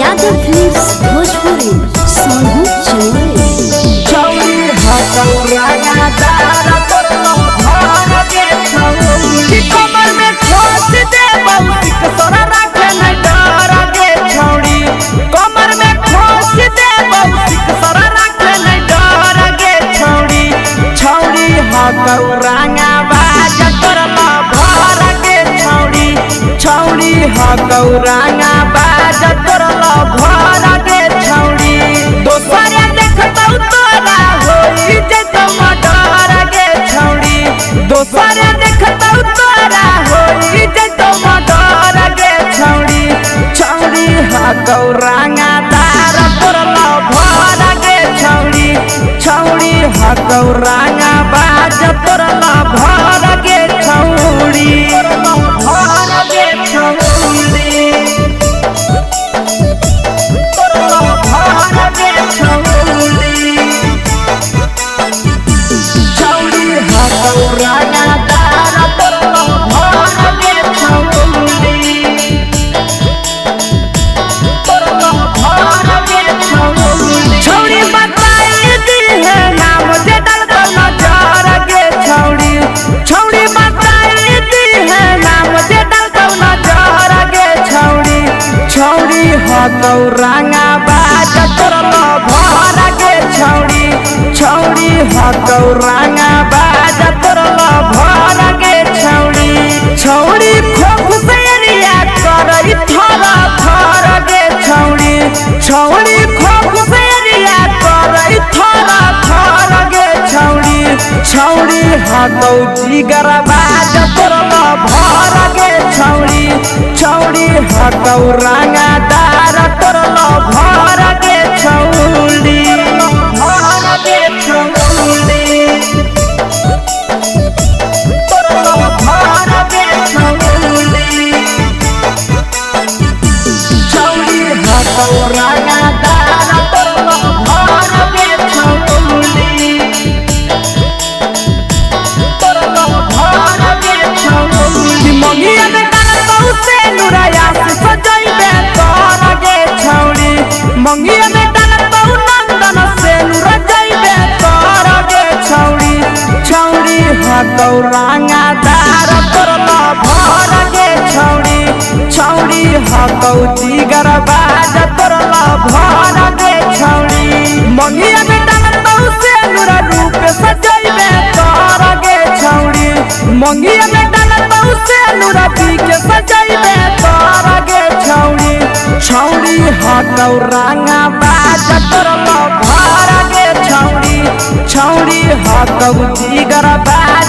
Yadav films Bhojpuri Sonu कमर में ठोस दे बहुतिक सोरा रखे न डर गे छौड़ी कमर में ठोस दे बहुतिक सोरा रखे न डर गे छौड़ी छौड़ी हकौरांगा बाज तोरला भर गे छौड़ी छौड़ी हकौरांगा बाज तोरला भर गे छौड़ी दोसरे देखतौ तोरा होई जत मडर गे छौड़ी दोसरे देखतौ तोरा होई जत मडर गे छौड़ी छौड़ी हकौरांगा तार तोरला भर गे छौड़ी छौड़ी हकौरांगा बाज तोरला भर गे छौड़ी भर गे छौड़ी तोरला भर गे छौड़ी छौड़ी हकौरांगा तार तोरला भर गे छौड़ी तोरला भर गे छौड़ी छौड़ी बताई दी है नाम जे डलता नजर गे छौड़ी छौड़ी बताई दी है नाम जे डलता नजर गे छौड़ी छौड़ी हकौरांगा बाज तोरला भर गे छौड़ी छौड़ी हकौरांगा बाज तोरला भर गे छौड़ी छौड़ी खोख सेरिया करई थरा थर गे छौड़ी छौड़ी खोख सेरिया करई थरा थर गे छौड़ी छौड़ी हकौ जिगर बाज तोरला भर गे छौड़ी छौड़ी हकौरांगा दार तोरला भर गे छौड़ी भर गे छौड़ी तोरला भर गे छौड़ी छौड़ी हकौरांगा दार तोरला भर गे छौड़ी तोरला भर गे छौड़ी मंगिया में डालतौ से नुराया से सजैबे कर गे छौड़ी मंगिया में डालतौ नंदन से नुरा जैबे कर गे छौड़ी छौड़ी हकौरांगा दार तोरला भर गे छौड़ी छौड़ी हकौ जिगर बाज तोरला भर गे छौड़ी मंगिया में डालतौ से नुरा रूप सजैबे कर गे छौड़ी मंगिया में डालतौ से नुरा पी के सजैबे कर गे छौड़ी छौड़ी हकौरांगा बाज तोरला भर गे छौड़ी छौड़ी हकौ जिगर बाज